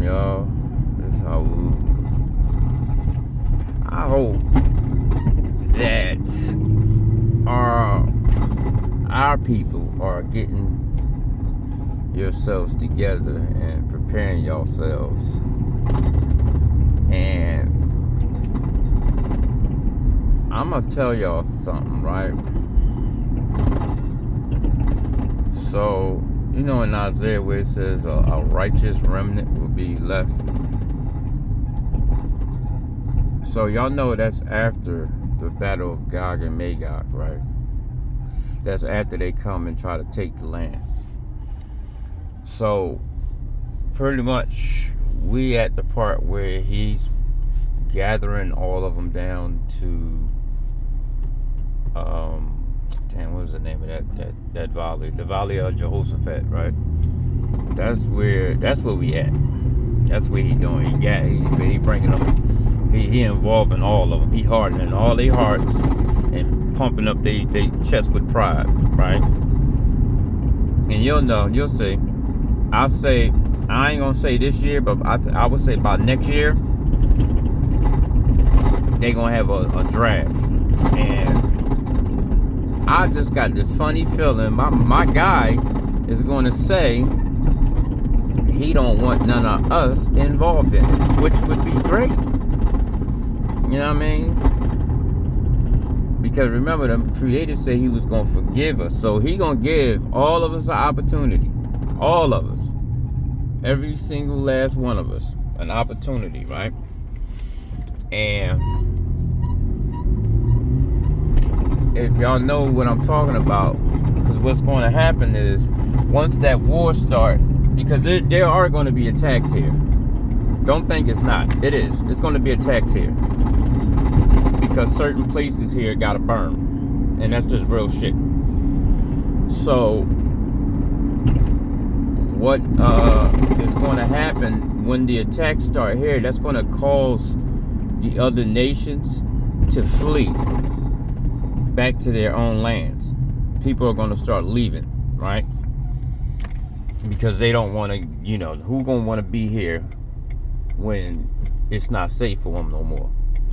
y'all. This how I hope that our people are getting yourselves together and preparing yourselves. And I'm gonna tell y'all something, right? So, you know in Isaiah where it says a righteous remnant will be left. So y'all know that's after the battle of Gog and Magog, right? That's after they come and try to take the land. So pretty much we at the part where he's gathering all of them down to what was the name of that valley? The Valley of Jehoshaphat, right? That's where we at. That's where he doing. He bringing them. He involving all of them. He hardening all their hearts and pumping up their chest with pride, right? And you'll see. I ain't gonna say this year, but I would say about next year they gonna have a draft. And I just got this funny feeling my guy is gonna say he don't want none of us involved in it, which would be great. You know what I mean? Because remember, the Creator said he was gonna forgive us, so he gonna give all of us an opportunity. All of us, every single last one of us, an opportunity, right? And if y'all know what I'm talking about, because what's going to happen is once that war starts, because there are going to be attacks here. Don't think it's not. It is. It's going to be attacks here because certain places here got to burn, and that's just real shit. So what is going to happen when the attacks start here, that's going to cause the other nations to flee back to their own lands. People are going to start leaving, right? Because they don't want to, who going to want to be here when it's not safe for them no more,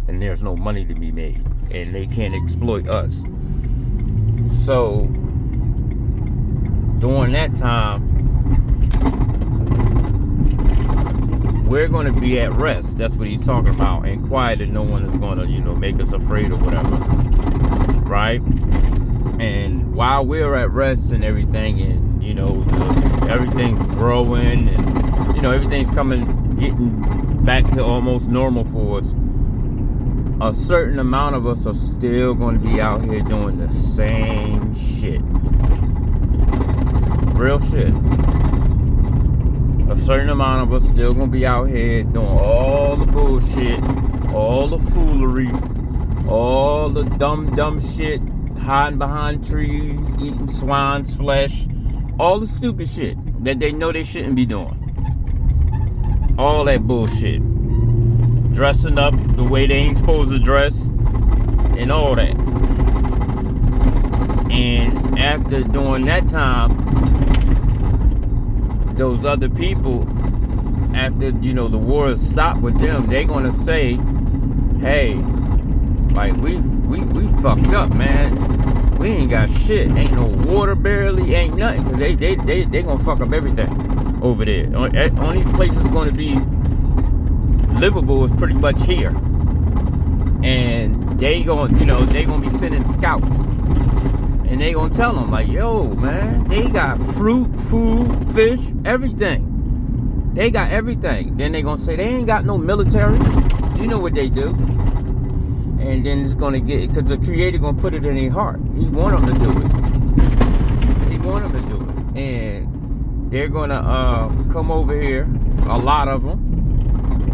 and there's no money to be made, and they can't exploit us. So during that time, we're going to be at rest. That's what he's talking about. And quiet, and no one is going to, make us afraid or whatever. Right? And while we're at rest and everything, and, everything's growing, and, everything's getting back to almost normal for us, a certain amount of us are still going to be out here doing the same shit. Real shit. A certain amount of us still gonna be out here doing all the bullshit, all the foolery, all the dumb shit, hiding behind trees, eating swine's flesh, all the stupid shit that they know they shouldn't be doing. All that bullshit. Dressing up the way they ain't supposed to dress, and all that. And after doing that time, those other people, after the war is stopped with them, they gonna say, hey, like we fucked up, man. We ain't got shit. Ain't no water barely, ain't nothing. Cause they gonna fuck up everything over there. Only place is gonna be livable is pretty much here. And they gonna they gonna be sending scouts. And they gonna tell them, like, yo, man, they got fruit, food, fish, everything. They got everything. Then they gonna say they ain't got no military. You know what they do. And then it's gonna get, because the Creator gonna put it in their heart. He want them to do it. He want them to do it. And they're gonna come over here, a lot of them.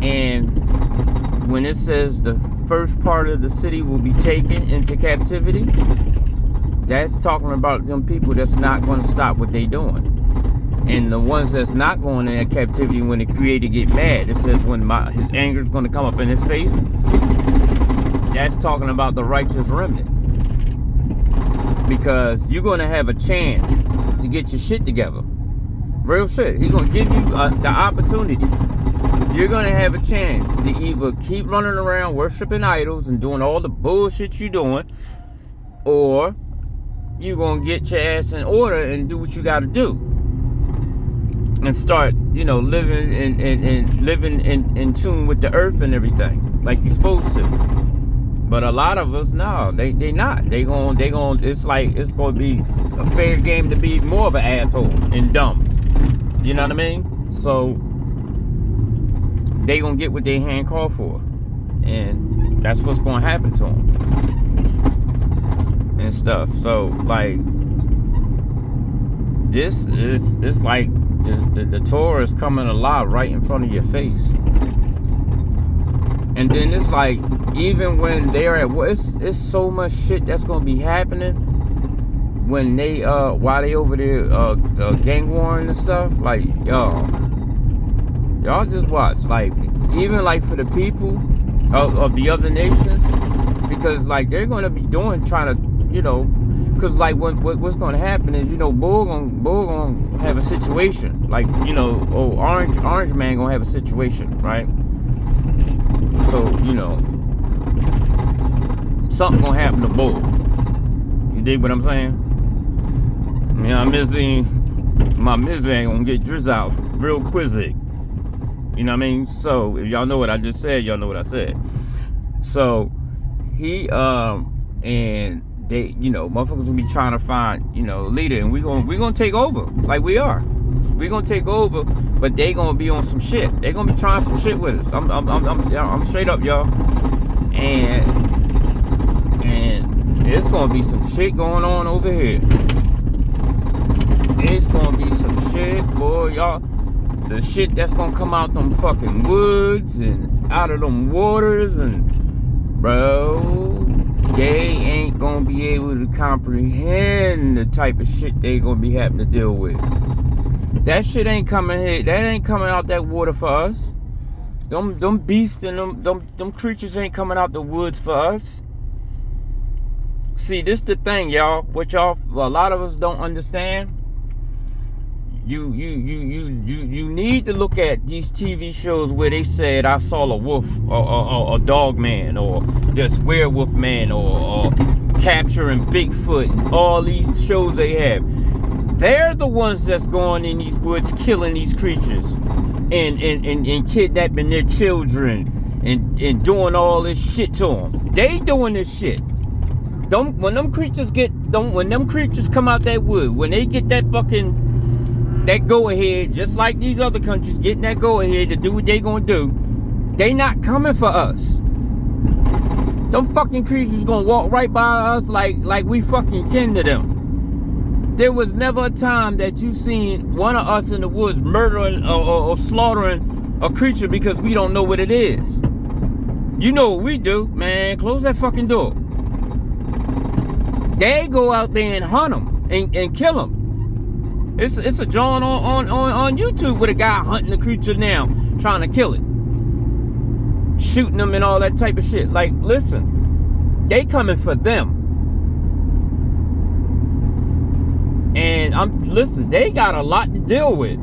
And when it says the first part of the city will be taken into captivity, that's talking about them people that's not going to stop what they doing. And the ones that's not going into captivity, when the Creator get mad, it says when his anger is going to come up in his face, that's talking about the righteous remnant. Because you're going to have a chance to get your shit together. Real shit. He's going to give you the opportunity. you're gonna have a chance to either keep running around worshiping idols and doing all the bullshit you're doing, or you're gonna get your ass in order and do what you gotta do. And start, living in tune with the earth and everything, like you're supposed to. But a lot of us, no, they not. They gon' it's like it's gonna be a fair game to be more of an asshole and dumb. You know what I mean? So they gonna get what they hand called for, and that's what's gonna happen to them and stuff. So like, this is, it's like the Torah is coming alive right in front of your face. And then it's like, even when they're at work, it's so much shit that's gonna be happening when they while they over there gang warring and stuff. Like, y'all just watch. Like, even like for the people of the other nations, because like they're gonna be trying to, because like what's gonna happen is, Bull gonna have a situation. Like, Orange Man gonna have a situation, right? So, something gonna happen to Bull. You dig what I'm saying? My misery ain't gonna get drizzled real quick. You know what I mean? So, if y'all know what I just said, y'all know what I said. So, he, and they, motherfuckers will be trying to find, leader, and we gonna take over, like we are. We gonna take over, but they gonna be on some shit. They gonna be trying some shit with us. I'm straight up, y'all. And there's gonna be some shit going on over here. It's gonna be some shit, boy, y'all. The shit that's gonna come out them fucking woods and out of them waters, and bro, they ain't gonna be able to comprehend the type of shit they gonna be having to deal with. That shit ain't coming here. That ain't coming out that water for us. Them beasts and them creatures ain't coming out the woods for us. See, this the thing, y'all. What a lot of us don't understand. You need to look at these TV shows where they said, I saw a wolf, or a dog man, or just werewolf man, or capturing Bigfoot, and all these shows they have. They're the ones that's going in these woods, killing these creatures, and kidnapping their children, and doing all this shit to them. They doing this shit. When them creatures come out that wood, when they get that go ahead, just like these other countries getting that go ahead to do what they gonna do, they not coming for us. Them fucking creatures gonna walk right by us like we fucking kin to them. There was never a time that you seen one of us in the woods murdering or slaughtering a creature because we don't know what it is. You know what we do, man. Close that fucking door. They go out there and hunt them and kill them. It's a drawing on YouTube with a guy hunting the creature now, trying to kill it, shooting them and all that type of shit. Like, listen, they coming for them. And listen, they got a lot to deal with.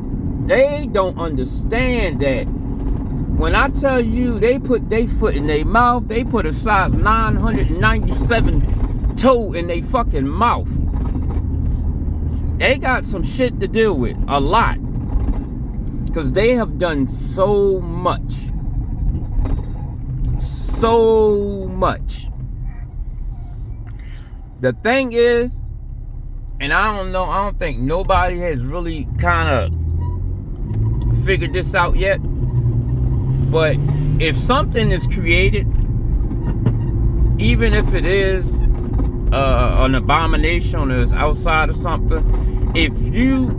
They don't understand that. When I tell you they put their foot in their mouth, they put a size 997 toe in their fucking mouth. They got some shit to deal with, a lot. Because they have done so much. So much. The thing is, and I don't think nobody has really kind of figured this out yet. But if something is created, even if it is an abomination or is outside of something, if you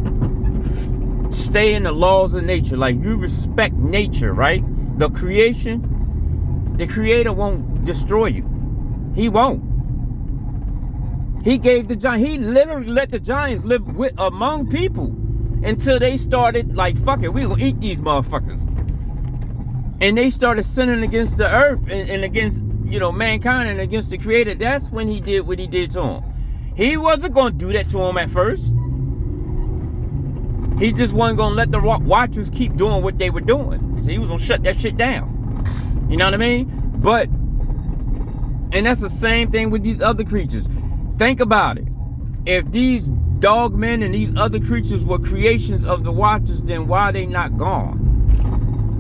stay in the laws of nature, like you respect nature, right? The creator won't destroy you. He won't. He literally let the giants live among people until they started like, fuck it, we gonna eat these motherfuckers. And they started sinning against the earth and against, mankind and against the creator. That's when he did what he did to him. He wasn't going to do that to him at first. He just wasn't gonna let the Watchers keep doing what they were doing. So he was gonna shut that shit down. You know what I mean? But, and that's the same thing with these other creatures. Think about it. If these dogmen and these other creatures were creations of the Watchers, then why are they not gone?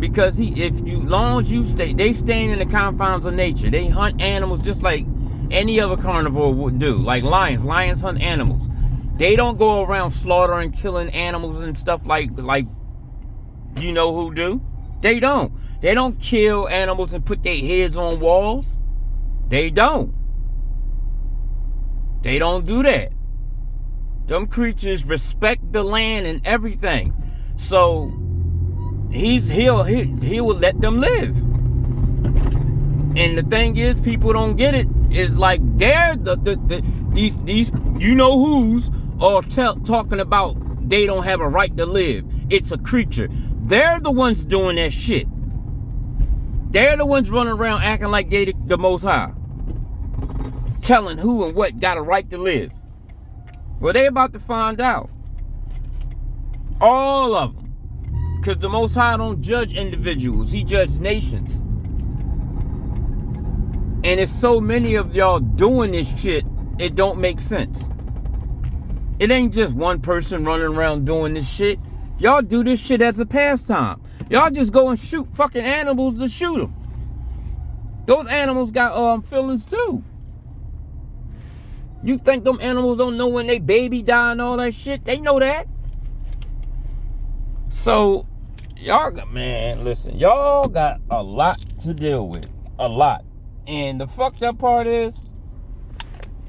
Because long as you they staying in the confines of nature. They hunt animals just like any other carnivore would do. Like lions. Lions hunt animals. They don't go around slaughtering, killing animals and stuff like you know who do. They don't. They don't kill animals and put their heads on walls. They don't. They don't do that. Them creatures respect the land and everything. So he will let them live. And the thing is, people don't get it. Is like they're these you know who's are talking about they don't have a right to live. It's a creature. They're the ones doing that shit. They're the ones running around acting like they the Most High, telling who and what got a right to live. Well, they about to find out. All of them. Because the Most High don't judge individuals. He judges nations. And it's so many of y'all doing this shit, it don't make sense. It ain't just one person running around doing this shit. Y'all do this shit as a pastime. Y'all just go and shoot fucking animals to shoot them. Those animals got feelings too. You think them animals don't know when they baby die and all that shit? They know that. So, y'all got, man, listen, y'all got a lot to deal with. A lot. And the fucked up part is,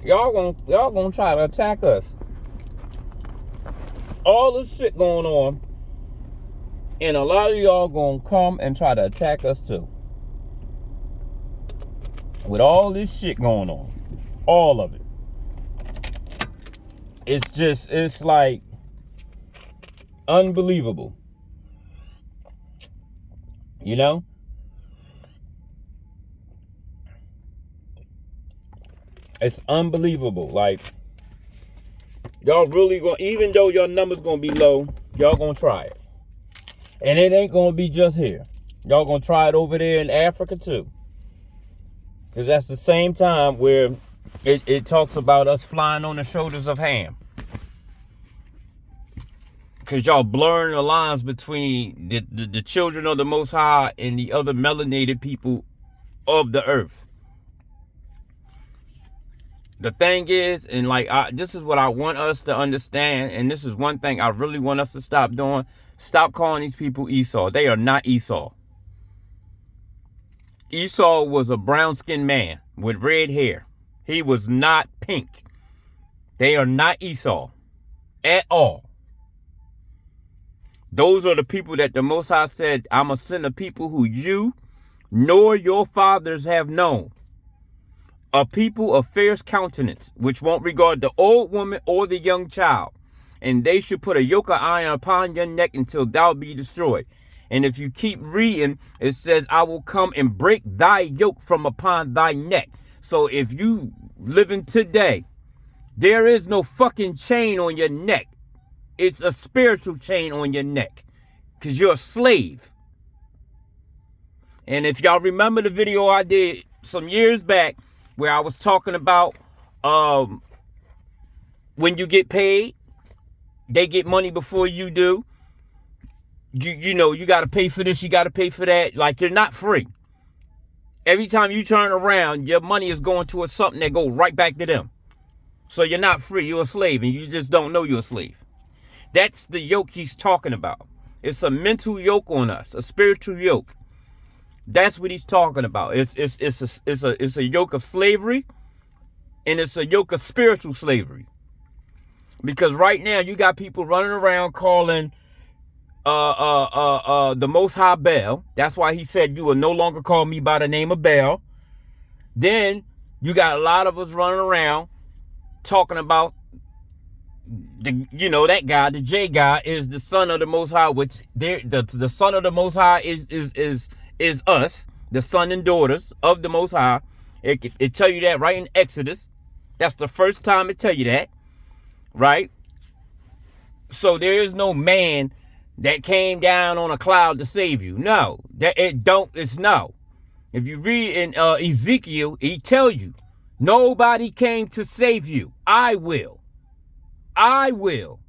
y'all gonna try to attack us. All this shit going on, and a lot of y'all gonna come and try to attack us too. With all this shit going on. All of it. It's like unbelievable. You know? It's unbelievable. Like, y'all really gonna, even though your numbers gonna be low, y'all gonna try it. And it ain't gonna be just here. Y'all gonna try it over there in Africa too. Because that's the same time where it talks about us flying on the shoulders of Ham. Because y'all blurring the lines between the children of the Most High and the other melanated people of the earth. The thing is, and like, this is what I want us to understand, and this is one thing I really want us to stop doing. Stop calling these people Esau. They are not Esau. Esau was a brown-skinned man with red hair. He was not pink. They are not Esau at all. Those are the people that the Most High said, I'm going to send a people who you nor your fathers have known. A people of fierce countenance, which won't regard the old woman or the young child. And they should put a yoke of iron upon your neck until thou be destroyed. And if you keep reading, it says, I will come and break thy yoke from upon thy neck. So if you living today, there is no fucking chain on your neck. It's a spiritual chain on your neck. Because you're a slave. And if y'all remember the video I did some years back, where I was talking about when you get paid, they get money before you do. You know, you got to pay for this, you got to pay for that. Like, you're not free. Every time you turn around, your money is going towards something that goes right back to them. So you're not free. You're a slave, and you just don't know you're a slave. That's the yoke he's talking about. It's a mental yoke on us, a spiritual yoke. That's what he's talking about. It's a yoke of slavery, and it's a yoke of spiritual slavery. Because right now you got people running around calling the Most High Baal. That's why he said, you will no longer call me by the name of Baal. Then you got a lot of us running around talking about that guy, the J guy, is the son of the Most High, which the son of the Most High is us, the son and daughters of the Most High. It tell you that right in Exodus. That's the first time it tell you that, right? So there is no man that came down on a cloud to save you. No, it's no. If you read in Ezekiel, he tell you, nobody came to save you. I will. I will.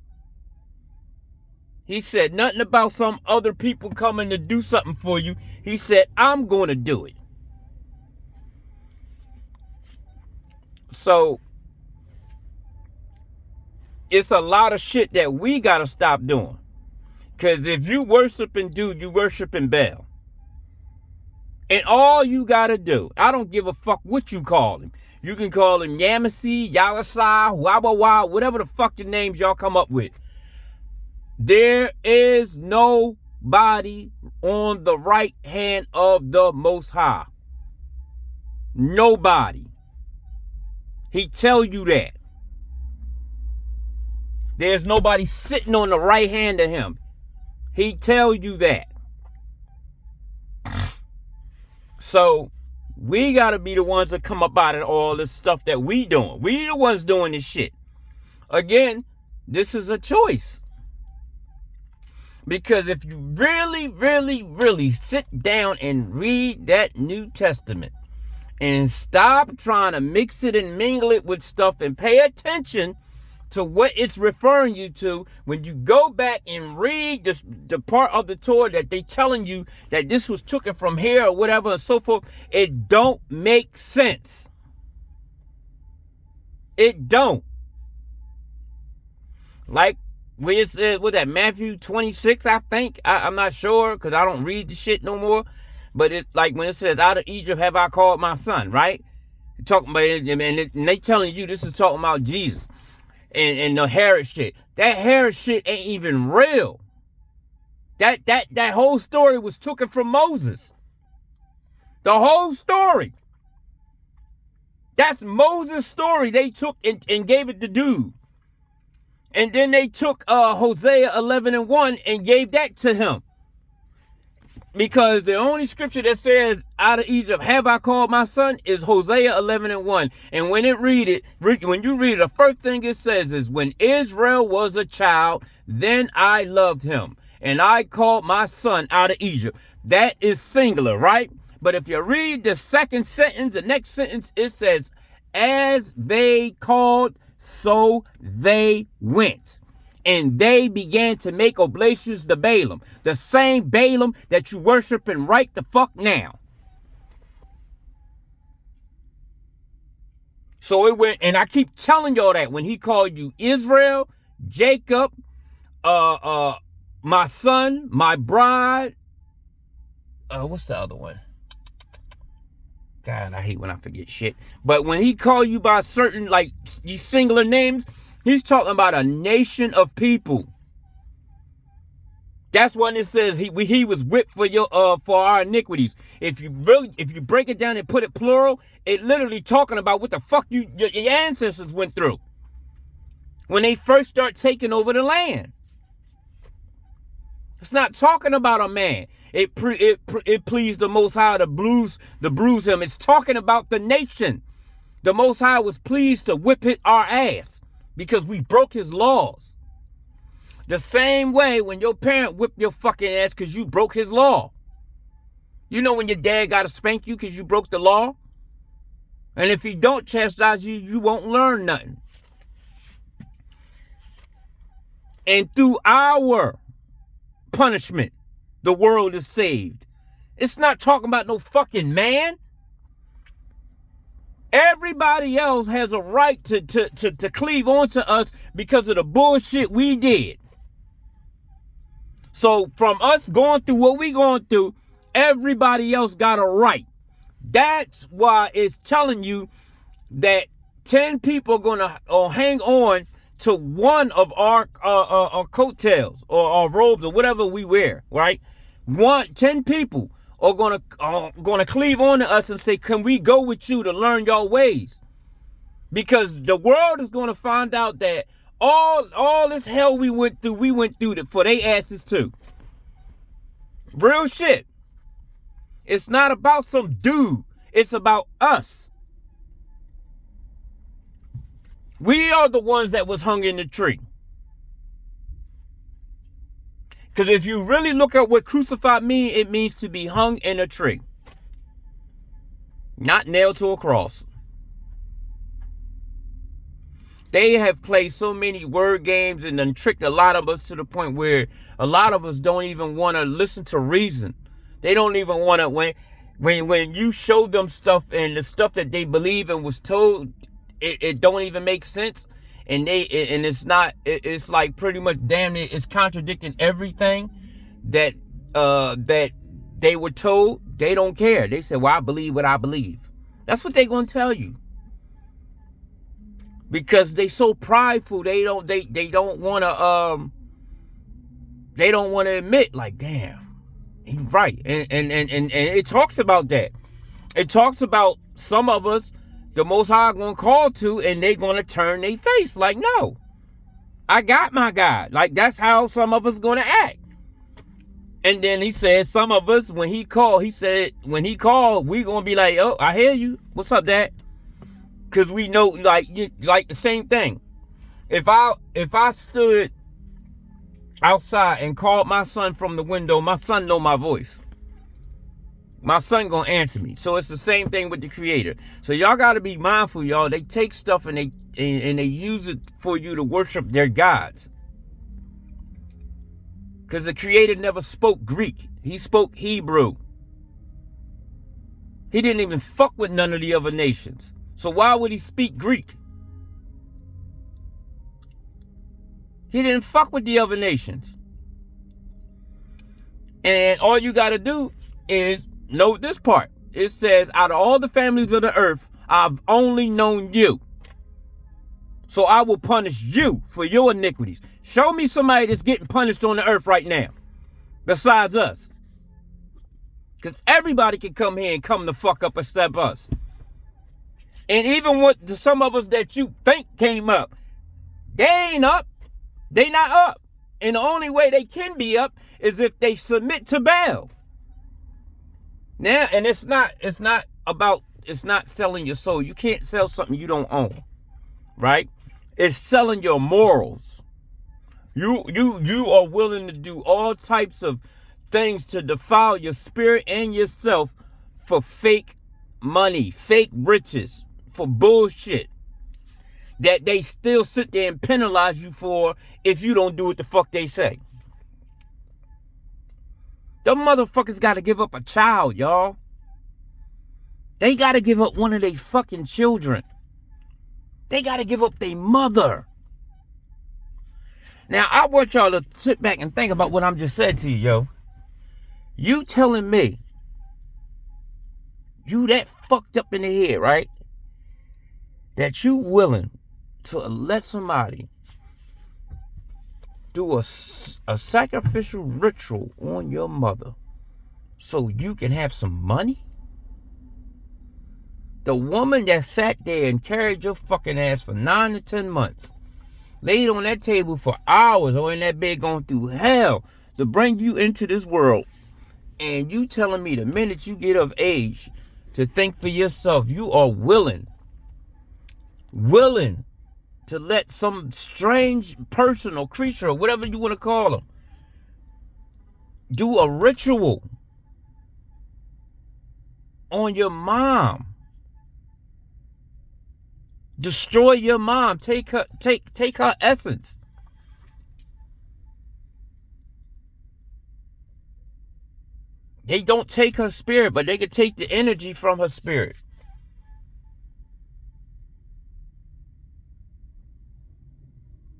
He said nothing about some other people coming to do something for you. He said, I'm going to do it. So it's a lot of shit that we got to stop doing. Because if you worshiping dude, you worshiping Baal. And all you got to do, I don't give a fuck what you call him. You can call him Yamasi, Yalasai, Wabawa, whatever the fuck the names y'all come up with. There is nobody on the right hand of the Most High. Nobody. He tell you that. There's nobody sitting on the right hand of him. He tell you that. So we got to be the ones that come up out of all this stuff that we doing. We the ones doing this shit. Again, this is a choice. Because if you really, really, really sit down and read that New Testament and stop trying to mix it and mingle it with stuff and pay attention to what it's referring you to, when you go back and read the part of the Torah that they telling you that this was taken from here or whatever and so forth, it don't make sense. It don't. Like where it said, what that, Matthew 26, I think? I'm not sure because I don't read the shit no more. But it's like when it says, out of Egypt have I called my son, right? Talking about it, and they telling you this is talking about Jesus. And the Herod shit. That Herod shit ain't even real. That whole story was taken from Moses. The whole story. That's Moses' story they took and gave it to dude. And then they took Hosea 11:1 and gave that to him. Because the only scripture that says, out of Egypt have I called my son, is Hosea 11:1. And when you read it, the first thing it says is, when Israel was a child, then I loved him. And I called my son out of Egypt. That is singular, right? But if you read the second sentence, the next sentence, it says, as they called, so they went. And they began to make oblations to Balaam. The same Balaam that you worshiping right the fuck now. So it went, and I keep telling y'all that when he called you Israel, Jacob, my son, my bride, what's the other one? God, I hate when I forget shit. But when he called you by certain, like, these singular names, he's talking about a nation of people. That's when it says he was whipped for our iniquities. If you break it down and put it plural, it literally talking about what the fuck your ancestors went through when they first start taking over the land. It's not talking about a man. It pleased the Most High to bruise him. It's talking about the nation. The Most High was pleased to whip our ass because we broke his laws. The same way when your parent whipped your fucking ass because you broke his law. You know when your dad got to spank you because you broke the law? And if he don't chastise you, you won't learn nothing. And through our punishment, the world is saved. It's not talking about no fucking man. Everybody else has a right to cleave onto us because of the bullshit we did. So from us going through what we going through, everybody else got a right. That's why it's telling you that 10 people are going to hang on to one of our coattails or our robes or whatever we wear, right? 10 people are gonna cleave on to us and say, can we go with you to learn your ways? Because the world is gonna find out that all this hell we went through for their asses too. Real shit. It's not about some dude. It's about us. We are the ones that was hung in the tree. Because if you really look at what crucified means, it means to be hung in a tree. Not nailed to a cross. They have played so many word games and then tricked a lot of us to the point where a lot of us don't even want to listen to reason. They don't even want to, when you show them stuff and the stuff that they believe and was told, it don't even make sense. And it's like pretty much damn it, it's contradicting everything that they were told. They don't care. They say, well, I believe what I believe. That's what they're going to tell you. Because they so prideful, they don't want to admit, like, damn, he's right. And it talks about that. It talks about some of us, the Most High gonna call to, and they gonna turn their face, like, no, I got my God. Like, that's how some of us gonna act. And then he said, some of us, when he called, we gonna be like, oh, I hear you. What's up, Dad? Because we know, like the same thing. If I stood outside and called my son from the window, my son know my voice. My son gonna answer me. So it's the same thing with the Creator. So y'all gotta be mindful, y'all. They take stuff and they use it for you to worship their gods. Because the Creator never spoke Greek. He spoke Hebrew. He didn't even fuck with none of the other nations. So why would he speak Greek? He didn't fuck with the other nations. And all you got to do is note this part. It says, out of all the families of the earth, I've only known you. So I will punish you for your iniquities. Show me somebody that's getting punished on the earth right now, besides us. Because everybody can come here and come the fuck up except us. And even with some of us that you think came up, they ain't up. They not up. And the only way they can be up is if they submit to Baal. Now, and it's not selling your soul. You can't sell something you don't own. Right? It's selling your morals. You are willing to do all types of things to defile your spirit and yourself for fake money, fake riches, for bullshit that they still sit there and penalize you for if you don't do what the fuck they say. Them motherfuckers got to give up a child, y'all. They got to give up one of their fucking children. They got to give up their mother. Now, I want y'all to sit back and think about what I'm just said to you, yo. You telling me you that fucked up in the head, right? That you willing to let somebody do a sacrificial ritual on your mother so you can have some money? The woman that sat there and carried your fucking ass for 9 to 10 months, laid on that table for hours or in that bed going through hell to bring you into this world, and you telling me the minute you get of age to think for yourself, you are willing to let some strange person or creature or whatever you want to call them do a ritual on your mom, destroy your mom, take her essence. They don't take her spirit, but they can take the energy from her spirit.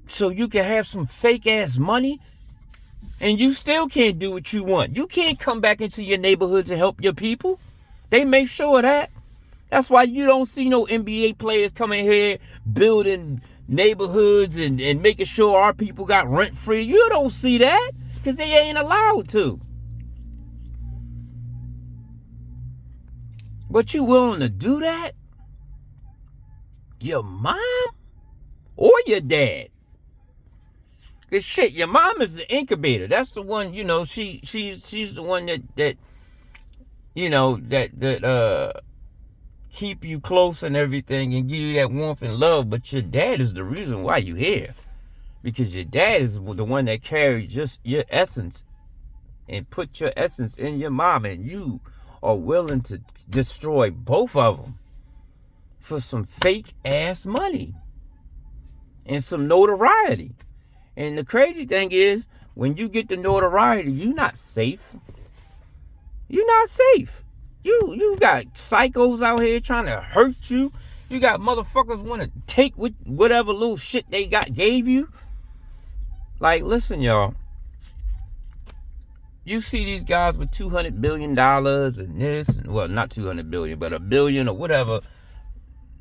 So you can have some fake ass money and you still can't do what you want. You can't come back into your neighborhoods and help your people. They make sure of that. That's why you don't see no NBA players coming here building neighborhoods and making sure our people got rent free. You don't see that because they ain't allowed to. But you willing to do that? Your mom or your dad? Cause shit, your mom is the incubator. That's the one, you know, she's the one that you know, that keep you close and everything and give you that warmth and love. But your dad is the reason why you here. Because your dad is the one that carries just your essence and put your essence in your mama, and you are willing to destroy both of them for some fake ass money and some notoriety. And the crazy thing is, when you get the notoriety, you're not safe. You're not safe. You got psychos out here trying to hurt you. You got motherfuckers want to take whatever little shit they gave you. Like, listen, y'all. You see these guys with $200 billion and this, and, well, not 200 billion, but $1 billion or whatever.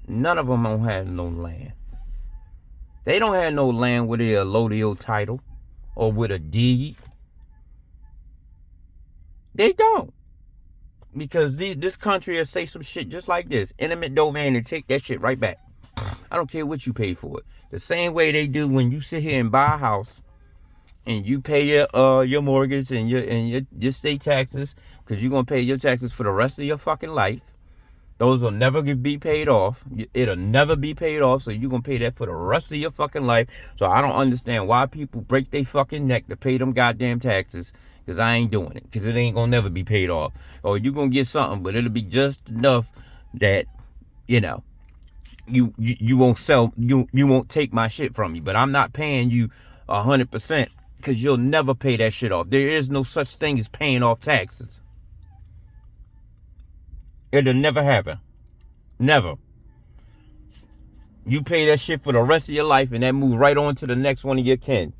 None of them don't have no land. They don't have no land with a allodial title or with a deed. They don't. Because this country will say some shit just like this. Eminent domain, and take that shit right back. I don't care what you pay for it. The same way they do when you sit here and buy a house and you pay your mortgage and your state taxes, because you're going to pay your taxes for the rest of your fucking life. Those will never be paid off. It'll never be paid off, so you're going to pay that for the rest of your fucking life. So I don't understand why people break their fucking neck to pay them goddamn taxes, because I ain't doing it, because it ain't going to never be paid off. Or you're going to get something, but it'll be just enough that, you know, you won't sell, you won't take my shit from me. But I'm not paying you 100%, because you'll never pay that shit off. There is no such thing as paying off taxes. It'll never happen. Never. You pay that shit for the rest of your life, and that moves right on to the next one of your kin.